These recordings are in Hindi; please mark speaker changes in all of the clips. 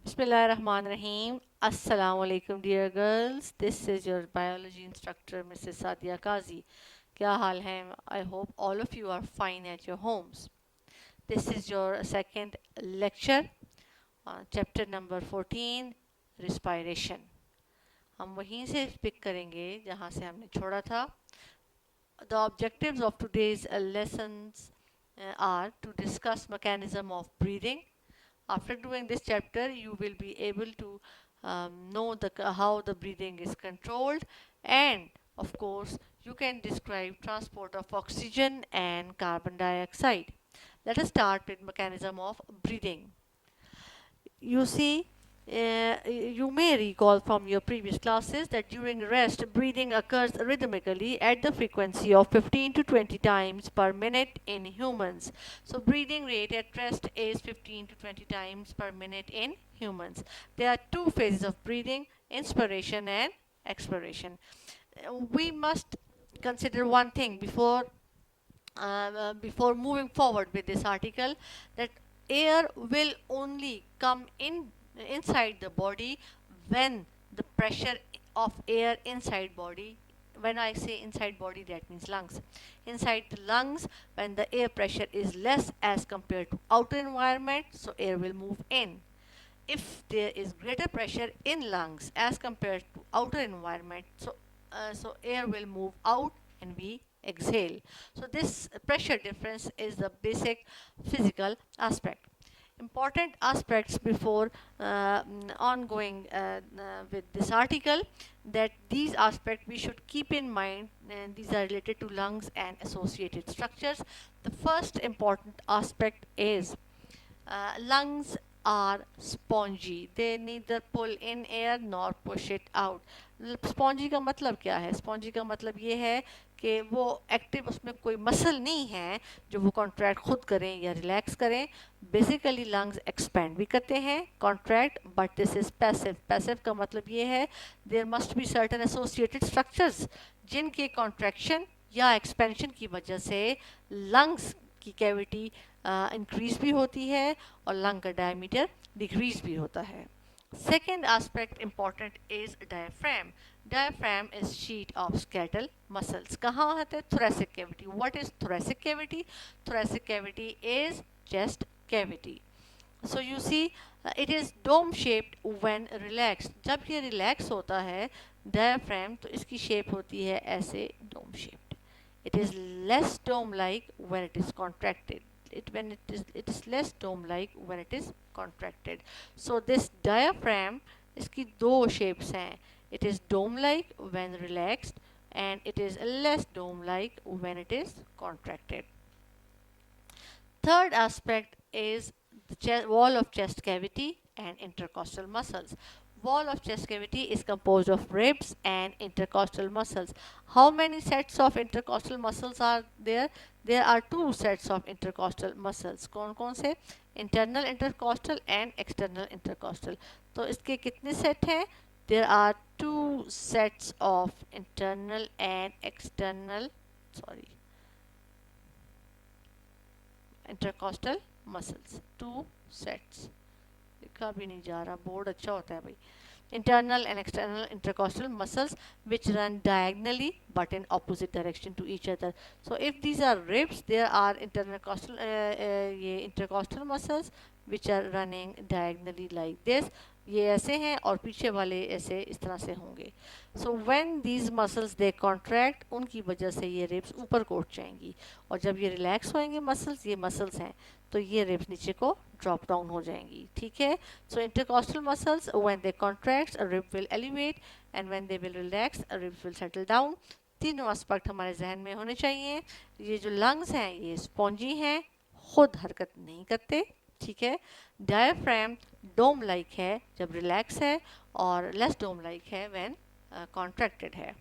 Speaker 1: Bismillahirrahmanirrahim. Assalamu alaikum dear girls. This is your biology instructor Mrs. Sadia Kazi. क्या हाल है? I hope all of you are fine at your homes. This is your second lecture, chapter number 14, respiration. हम वहीं से पिक करेंगे जहाँ से हमने छोड़ा था. The objectives of today's lessons are to discuss mechanism of breathing. After doing this chapter, you will be able to know how the breathing is controlled, and of course, you can describe transport of oxygen and carbon dioxide. Let us start with mechanism of breathing. You see, you may recall from your previous classes that during rest, breathing occurs rhythmically at the frequency of 15 to 20 times per minute in humans. So, breathing rate at rest is 15 to 20 times per minute in humans. There are two phases of breathing: inspiration and expiration. We must consider one thing before moving forward with this article, that air will only come inside the body when the pressure of air inside body, when I say inside body, that means lungs, inside the lungs, when the air pressure is less as compared to outer environment, so air will move in. If there is greater pressure in lungs as compared to outer environment, so air will move out and we exhale. So this pressure difference is the basic physical aspect. Important aspects before ongoing with this article, that these aspects we should keep in mind, and these are related to lungs and associated structures. The first important aspect is lungs are spongy. They neither pull in air nor push it out. Spongy का मतलब क्या है? स्पॉन्जी का मतलब ये है कि वो एक्टिव, उसमें कोई मसल नहीं है जो वो कॉन्ट्रैक्ट खुद करें या रिलैक्स करें. बेसिकली लंग्स एक्सपेंड भी करते हैं, contract, but this is passive. Passive का मतलब ये है there must be certain associated structures जिनके कॉन्ट्रैक्शन या एक्सपेंशन की वजह से लंग्स की कैविटी इंक्रीज भी होती है और लंग का डायमीटर डिक्रीज भी होता है. Second aspect important is diaphragm. Diaphragm is sheet of skeletal muscles. कहाँ होते हैं? Thoracic cavity. What is thoracic cavity? Thoracic cavity is chest cavity. So you see, it is dome shaped when relaxed. जब ये relax होता है diaphragm, तो इसकी shape होती है ऐसे dome shaped. It is less dome like when it is contracted. It is less dome like when it is contracted. So this diaphragm, इसकी दो shapes हैं. It is dome like when relaxed and it is less dome like when it is contracted. Third aspect is the wall of chest cavity and intercostal muscles. Wall of chest cavity is composed of ribs and intercostal muscles. How many sets of intercostal muscles are there? There are two sets of intercostal muscles. कौन कौन से? Internal intercostal and external intercostal. तो इसके कितने सेट हैं? There are two sets of internal and external, sorry, intercostal muscles. Two sets. लिखा भी नहीं जा रहा, बोर्ड अच्छा होता है भाई. Internal and external intercostal muscles which run diagonally but in opposite direction to each other. So if these are ribs, there are intercostal muscles which are running diagonally like this. ये ऐसे हैं और पीछे वाले ऐसे इस तरह से होंगे. So when these muscles they contract, उनकी वजह से ये ribs ऊपर को उठ जाएंगी, और जब ये relax होएंगे muscles, ये muscles हैं, तो ये ribs नीचे को drop down हो जाएंगी. ठीक है? So intercostal muscles when they contract, a rib will elevate, and when they will relax, a rib will settle down. तीनों एस्पेक्ट हमारे जहन में होने चाहिए. ये जो लंग्स हैं ये स्पॉन्जी हैं, खुद हरकत नहीं करते. ठीक है? डायफ्राम डोम लाइक है जब रिलैक्स है, और लेस डोम लाइक है व्हेन कॉन्ट्रैक्टेड है.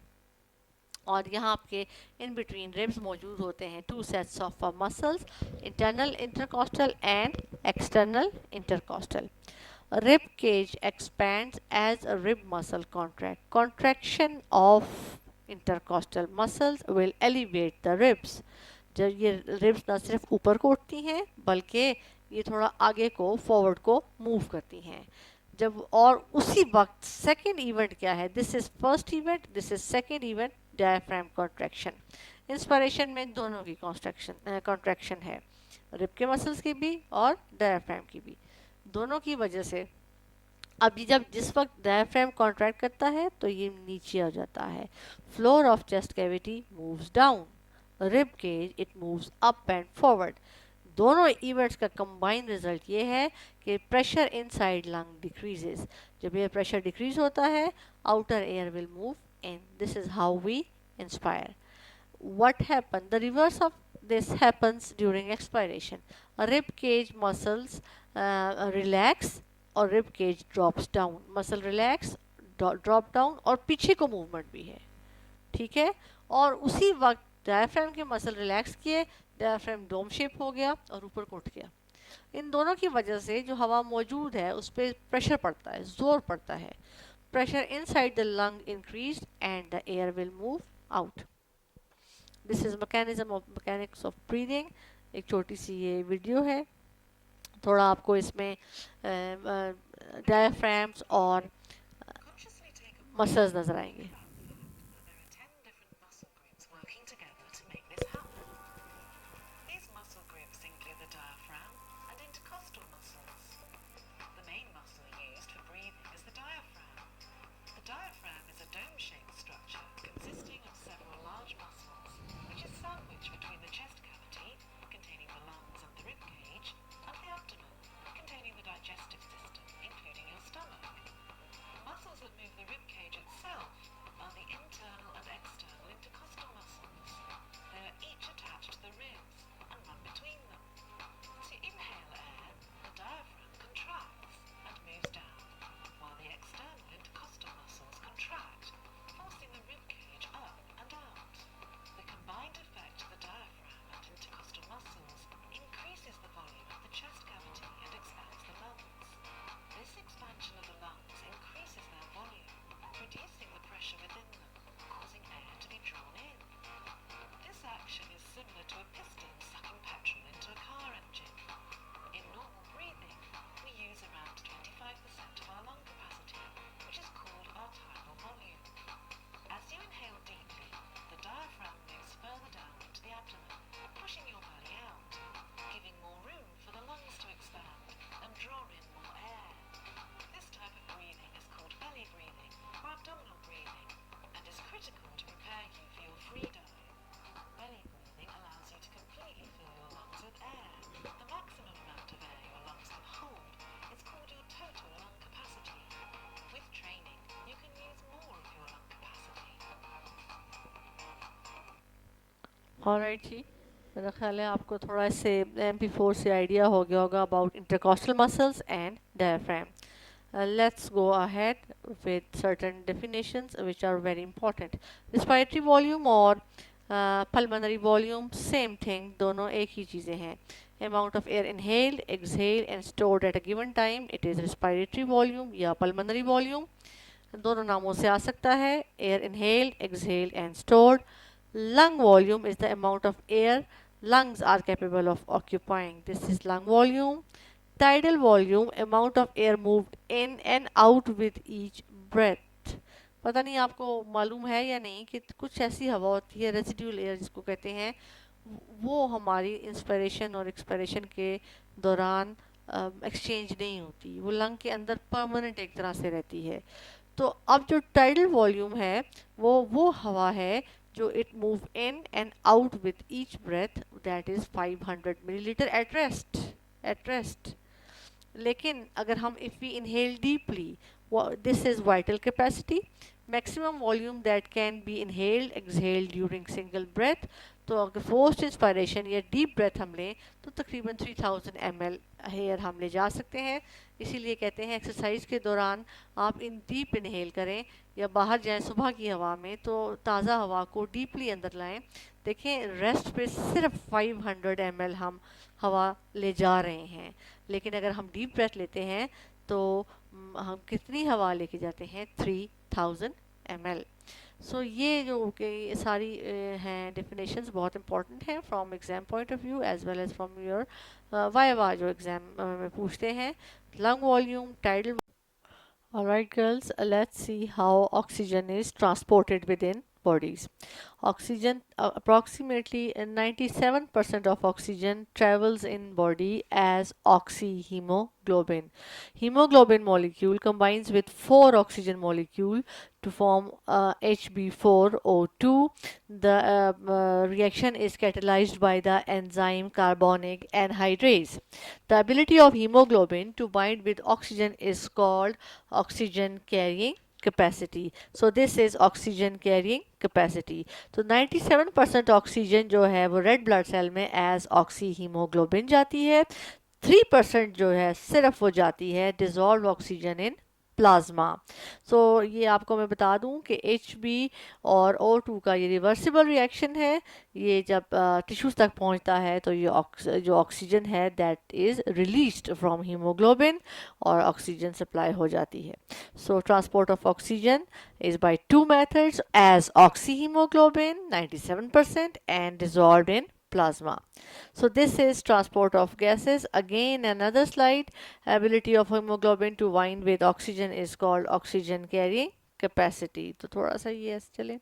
Speaker 1: और यहाँ आपके इन बिटवीन रिब्स मौजूद होते हैं two sets of muscles, internal intercostal and external intercostal. Rib cage expands as a rib muscle contract. Contraction of intercostal muscles will elevate the ribs. जब ये रिब्स ना सिर्फ ऊपर को उठती हैं बल्कि ये थोड़ा आगे को फॉरवर्ड को मूव करती हैं. जब और उसी वक्त सेकेंड इवेंट क्या है, this is first event, this is second event, diaphragm contraction. Inspiration में दोनों की कॉन्ट्रैक्शन है, रिब के मसल्स की भी और डायफ्राम की भी, दोनों की वजह से। अब ये जब जिस वक्त डायफ्राम कॉन्ट्रैक्ट करता है तो ये नीचे आ जाता है, floor of chest cavity moves down, rib cage it moves up and forward. दोनों इवेंट्स का कंबाइंड रिजल्ट ये है कि प्रेशर इनसाइड लंग डिक्रीजेस। जब ये प्रेशर डिक्रीज होता है, outer air will move in, this is how we inspire. What happens? The reverse of this happens during expiration. Rib cage muscles relax और rib cage drops down. Muscle relax, drop down और पीछे को movement भी है, ठीक है। और उसी वक्त डायफ्राम के मसल रिलैक्स किए, डायफ्राम डोम शेप हो गया और ऊपर को उठ गया। इन दोनों की वजह से जो हवा मौजूद है उस पर प्रेशर पड़ता है, जोर पड़ता है। Pressure inside the lung increase and the air will move out. This is mechanics of breathing. एक छोटी सी ये वीडियो है, थोड़ा आपको इसमें डायफ्राम्स और मसल्स नजर आएंगे। ऑलराइट जी, मेरा ख्याल है आपको थोड़ा इससे MP4 से आइडिया हो गया होगा about intercostal muscles and diaphragm. Let's go ahead with certain definitions which are very important. Respiratory volume और pulmonary volume same thing, दोनों एक ही चीज़ें हैं. Amount of air inhaled, exhaled and stored at a given time, it is respiratory volume या pulmonary volume. दोनों नामों से आ सकता है, air inhaled, exhaled and stored. Lung volume is the amount of air lungs are capable of occupying. This is lung volume. Tidal volume, amount of air moved in and out with each breath. पता नहीं आपको मालूम है या नहीं कि कुछ ऐसी हवा होती है रेजिड्यूल एयर जिसको कहते हैं, वो हमारी इंस्पिरेशन और एक्सपिरेशन के दौरान एक्सचेंज नहीं होती, वो लंग के अंदर परमानेंट एक तरह से रहती है. तो अब जो टाइडल वॉल्यूम है वो हवा है जो it move in and out with each breath, that is 500 millilitre at rest. लेकिन अगर हम if we inhale deeply, this is vital capacity, maximum volume that can be inhaled exhaled during single breath. तो अगर फोर्स्ड इंस्पायरेशन या डीप ब्रेथ हम लें तो तकरीबन 3000 ml एयर हम ले जा सकते हैं. इसीलिए कहते हैं एक्सरसाइज के दौरान आप इन डीप इनहेल करें या बाहर जाएं सुबह की हवा में तो ताज़ा हवा को डीपली अंदर लाएं. देखें रेस्ट पे सिर्फ 500 ml हम हवा ले जा रहे हैं, लेकिन अगर हम डीप ब्रेथ लेते हैं तो हम कितनी हवा लेके जाते हैं, 3000 ml. सो ये जो कि सारी हैं डेफिनेशंस बहुत इंपॉर्टेंट हैं from exam point of view as well as from your viva जो एग्जाम में पूछते हैं. Lung volume, tidal Alright, girls, let's see how oxygen is transported within bodies. Oxygen, approximately 97% of oxygen travels in body as oxyhemoglobin. Hemoglobin molecule combines with four oxygen molecule to form Hb4O2. The reaction is catalyzed by the enzyme carbonic anhydrase. The ability of hemoglobin to bind with oxygen is called oxygen carrying capacity. So this is oxygen carrying capacity. तो 97% ऑक्सीजन जो है वो रेड ब्लड सेल में एज ऑक्सी हीमोग्लोबिन जाती है. 3% जो है सिर्फ वो जाती है डिजॉल्व ऑक्सीजन इन प्लाज्मा. सो ये आपको मैं बता दूं कि HB और O2 का ये रिवर्सिबल रिएक्शन है. ये जब टिश्यूज तक पहुंचता है तो ये जो ऑक्सीजन है that is released from haemoglobin और ऑक्सीजन सप्लाई हो जाती है. सो transport of oxygen is by two methods as oxyhemoglobin 97% and dissolved in plasma. So this is transport of gases. Again another slide. Ability of hemoglobin to bind with oxygen is called oxygen carrying capacity. तो थोड़ा सा ये ऐसे चले.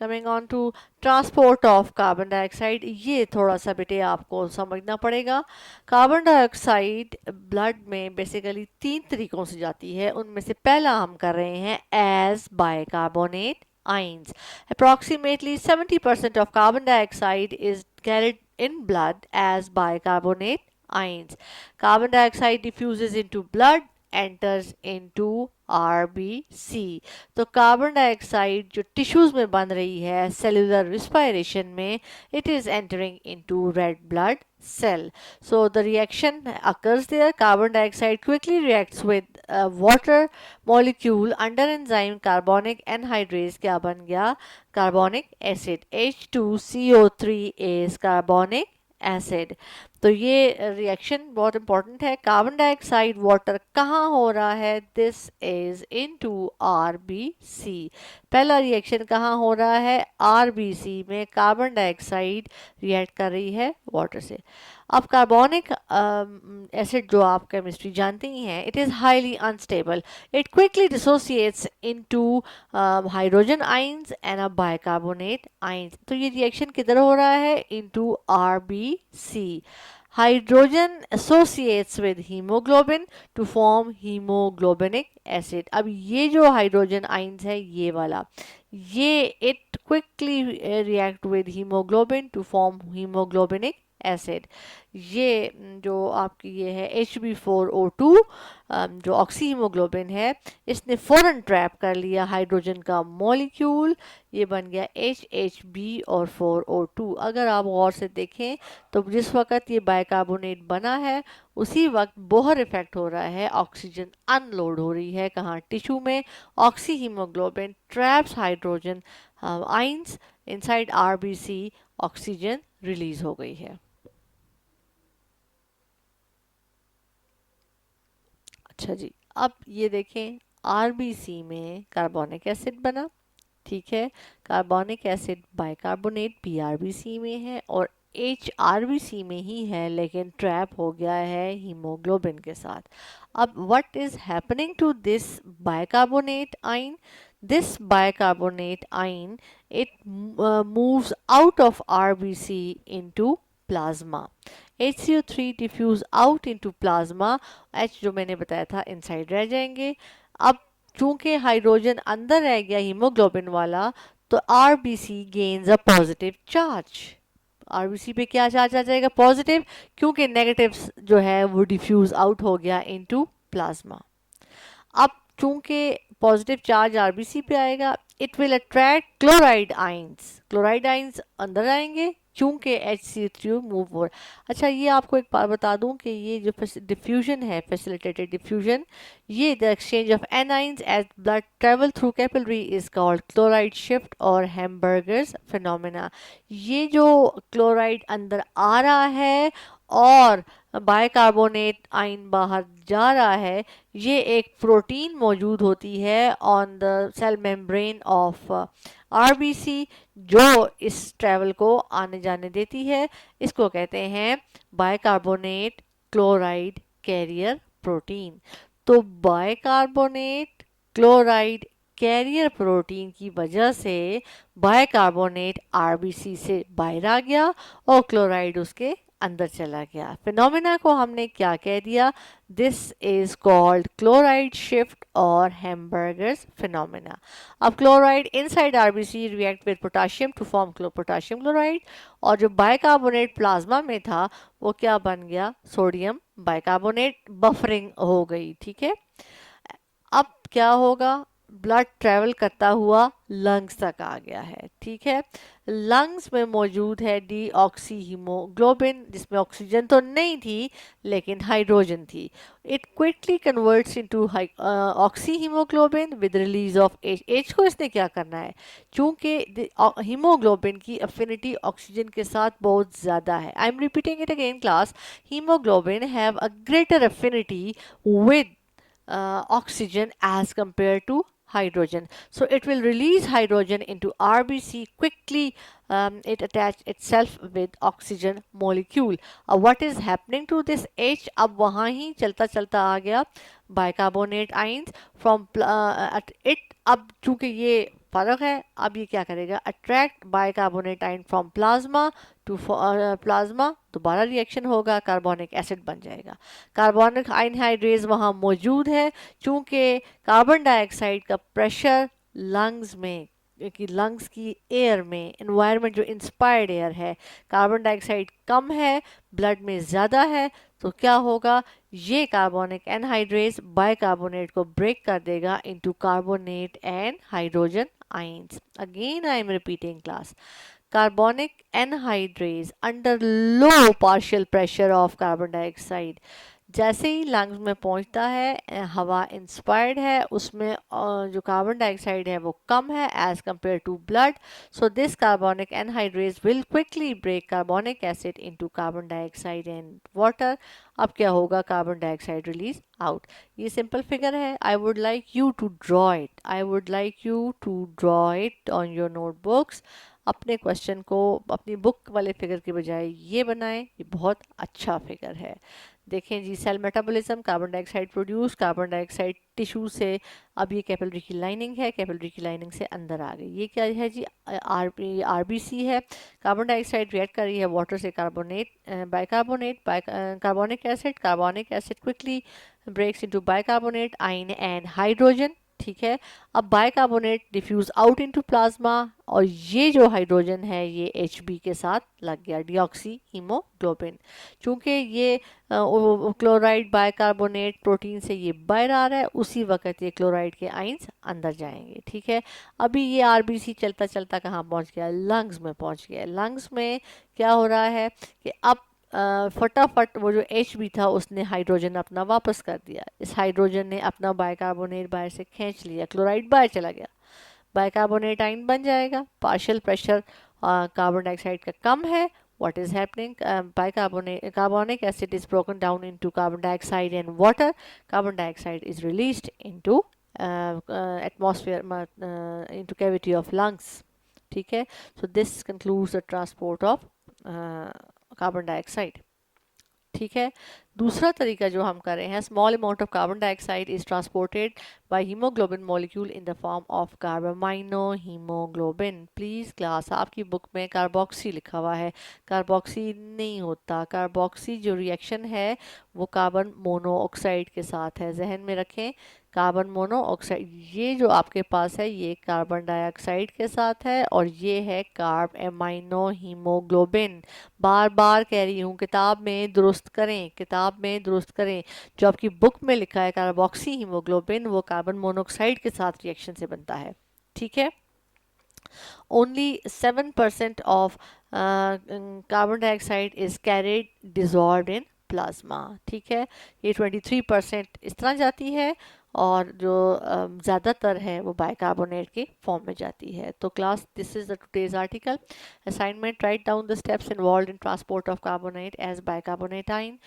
Speaker 1: Coming on to transport of carbon dioxide. ये थोड़ा सा बेटे आपको समझना पड़ेगा. कार्बन डाइऑक्साइड ब्लड में बेसिकली तीन तरीकों से जाती है. उनमें से पहला हम कर रहे हैं as bicarbonate ions. Approximately 70% of carbon dioxide is carried in blood as bicarbonate ions. Carbon dioxide diffuses into blood, enters into RBC. तो कार्बन डाइऑक्साइड जो टिश्यूज में बन रही है सेलुलर रिस्पायरेशन में, it is entering into red blood cell. So the reaction occurs there. Carbon dioxide quickly reacts with water molecule under enzyme carbonic anhydrase. क्या बन गया? Carbonic acid. H2CO3 is carbonic acid. तो ये रिएक्शन बहुत इंपॉर्टेंट है. कार्बन डाइऑक्साइड वाटर कहाँ हो रहा है? This is into RBC. पहला रिएक्शन कहाँ हो रहा है? RBC में कार्बन डाइऑक्साइड रिएक्ट कर रही है वाटर से. अब कार्बोनिक एसिड जो आप केमिस्ट्री जानते ही हैं, it is highly unstable. It quickly dissociates into hydrogen ions and a bicarbonate ions. तो ये रिएक्शन किधर हो रहा है? Into RBC. Hydrogen associates with haemoglobin to form haemoglobinic acid. अब ये जो हाइड्रोजन आइंस है ये वाला, ये it quickly react with haemoglobin to form haemoglobinic acid. ये जो आपकी ये है Hb4O2 जो ऑक्सी हीमोग्लोबिन है, इसने फ़ौरन ट्रैप कर लिया हाइड्रोजन का मॉलिक्यूल. ये बन गया HHB और 4O2. अगर आप गौर से देखें तो जिस वक्त ये बाइकार्बोनेट बना है उसी वक्त बोहर इफेक्ट हो रहा है. ऑक्सीजन अनलोड हो रही है कहाँ? टिश्यू में. Oxy haemoglobin traps hydrogen ions inside RBC. Oxygen release हो गई है. अच्छा जी, अब ये देखें RBC में कार्बोनिक एसिड बना. ठीक है, कार्बोनिक एसिड बाइकार्बोनेट BRBC में है और HRBC में ही है, लेकिन ट्रैप हो गया है हीमोग्लोबिन के साथ. अब what is happening to this bicarbonate ion? This bicarbonate ion, it moves out of RBC into plasma. HCO3 diffuse out into plasma. H जो मैंने बताया था इनसाइड रह जाएंगे. अब चूंकि हाइड्रोजन अंदर रह गया हीमोग्लोबिन वाला, तो RBC gains a positive charge. RBC पे क्या चार्ज आ जाएगा? पॉजिटिव, क्योंकि नेगेटिव जो है वो डिफ्यूज आउट हो गया इनटू प्लाज्मा. अब चूंकि पॉजिटिव चार्ज RBC पे आएगा, it will attract chloride ions. Chloride ions अंदर आएंगे चूंकि HCO3 मूव हो. अच्छा, ये आपको एक बात बता दूं कि ये जो डिफ्यूजन है, फैसिलिटेटेड डिफ्यूजन, ये the exchange of anions as blood travel through capillary is called chloride shift और हैम्बर्गर्स फिनोमेना. ये जो क्लोराइड अंदर आ रहा है और बाइकार्बोनेट आइन बाहर जा रहा है, ये एक प्रोटीन मौजूद होती है on the cell membrane of RBC जो इस ट्रैवल को आने जाने देती है. इसको कहते हैं बाइकार्बोनेट क्लोराइड कैरियर प्रोटीन. तो बाइकार्बोनेट क्लोराइड कैरियर प्रोटीन की वजह से बाइकार्बोनेट आरबीसी से बाहर आ गया और क्लोराइड उसके अंदर चला गया। फिनोमेना को हमने क्या कह दिया? This is called chloride shift और हैम्बर्गर्स फिनोमेना। अब chloride inside RBC react with potassium to form potassium chloride, और जो बाइकार्बोनेट प्लाज्मा में था वो क्या बन गया? सोडियम बाइकार्बोनेट, बफरिंग हो गई। ठीक है, अब क्या होगा? ब्लड ट्रेवल करता हुआ लंग्स तक आ गया है। ठीक है, लंग्स में मौजूद है डीऑक्सी हीमोग्लोबिन, जिसमें ऑक्सीजन तो नहीं थी लेकिन हाइड्रोजन थी। It quickly converts into oxy haemoglobin with release of H. H को इसने क्या करना है? चूंकि हीमोग्लोबिन की अफिनिटी ऑक्सीजन के साथ बहुत ज़्यादा है। आई am repeating it again class. Haemoglobin have a greater affinity with oxygen as compared to hydrogen. So it will release hydrogen into RBC quickly. It attach itself with oxygen molecule. What is happening to this H? अब वहाँ ही चलता चलता आ गया bicarbonate ions from at it. अब चूंकि ये फर्क है, अब ये क्या करेगा? Attract bicarbonate ion from plasma to plasma, दोबारा रिएक्शन होगा, कार्बोनिक एसिड बन जाएगा। कार्बोनिक एनहाइड्रेज वहाँ मौजूद है। चूंकि कार्बन डाइऑक्साइड का प्रेशर लंग्स में कि लंग्स की एयर में, एनवायरनमेंट जो इंस्पायर्ड एयर है, कार्बन डाइऑक्साइड कम है, ब्लड में ज़्यादा है, तो क्या होगा? ये कार्बोनिक एनहाइड्रेज बाइकार्बोनेट को ब्रेक कर देगा into carbonate and hydrogen ions. Again I am repeating class. carbonic anhydrase under low partial pressure of carbon dioxide, जैसे ही लंग्स में पहुंचता है, हवा इंस्पायर्ड है, उसमें जो कार्बन डाइऑक्साइड है वो कम है as compare to blood. So this carbonic anhydrase will quickly break carbonic acid into carbon dioxide and water. अब क्या होगा? Carbon dioxide release out. ये सिंपल फिगर है। I would like you to draw it, I would like you to draw it on your notebooks. अपने क्वेश्चन को अपनी बुक वाले फिगर के बजाय ये बनाएं, ये बहुत अच्छा फिगर है। देखें जी, cell metabolism, carbon dioxide produce, carbon dioxide tissue से, अब ये कैपिलरी की लाइनिंग है, कैपिलरी की लाइनिंग से अंदर आ गई। ये क्या है जी? आरबीसी है। कार्बन डाइऑक्साइड रिएक्ट कर रही है वाटर से bicarbonate carbonic acid quickly breaks into bicarbonate ion and hydrogen. ठीक है, अब bicarbonate diffuse out into plasma, और ये जो हाइड्रोजन है ये Hb के साथ लग गया, डीऑक्सी हीमोग्लोबिन। चूंकि ये क्लोराइड बाइकार्बोनेट प्रोटीन से ये बाहर आ रहा है, उसी वक्त ये क्लोराइड के आयंस अंदर जाएंगे। ठीक है, अभी ये आरबीसी चलता चलता कहाँ पहुंच गया? लंग्स में पहुंच गया। लंग्स में क्या हो रहा है कि अब फटाफट वो जो एच बी था उसने हाइड्रोजन अपना वापस कर दिया। इस हाइड्रोजन ने अपना बाइकार्बोनेट बाहर से खींच लिया, क्लोराइड बाहर चला गया, बाइकार्बोनेट आयन बन जाएगा। पार्शियल प्रेशर कार्बन डाइऑक्साइड का कम है। what is happening? Carbonic acid is broken down into carbon dioxide and water. Carbon dioxide is released into atmosphere, into cavity of lungs. ठीक है, so this concludes the transport of carbon dioxide. ठीक है, दूसरा तरीका जो हम कर रहे हैं, small amount of carbon dioxide is transported by haemoglobin molecule in the form of carbamino haemoglobin. Please class, आपकी बुक में कार्बोक्सी लिखा हुआ है, कार्बोक्सी नहीं होता। कार्बोक्सी जो रिएक्शन है वो कार्बन मोनोऑक्साइड के साथ है, जहन में रखें। कार्बन मोनोऑक्साइड, ये जो आपके पास है ये कार्बन डाइऑक्साइड के साथ है, और ये है कार्ब एमाइनो हीमोग्लोबिन। बार बार कह रही हूँ, किताब में दुरुस्त करें, किताब में दुरुस्त करें। जो आपकी बुक में लिखा है कार्बोक्सी हीमोग्लोबिन, वो कार्बन मोनोऑक्साइड के साथ रिएक्शन से बनता है। ठीक है, only 7% of carbon dioxide is carried dissolved in plasma. ठीक है, ये 23% इस तरह जाती है, और जो ज़्यादातर है वो बाइकार्बोनेट के फॉर्म में जाती है। तो class, this is the today's article assignment. Write down the steps involve in transport of carbonate as bicarbonate ion.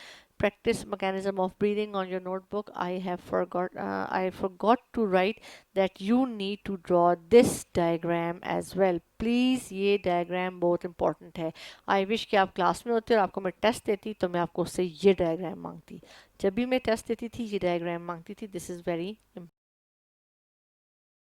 Speaker 1: Practice mechanism of breathing on your notebook. I forgot to write that you need to draw this diagram as well. Please, ये diagram बहुत important है। I wish कि आप क्लास में होते और आपको मैं टेस्ट देती तो मैं आपको उससे ये diagram मांगती। जब भी मैं टेस्ट देती थी ये diagram मांगती थी। This is very important.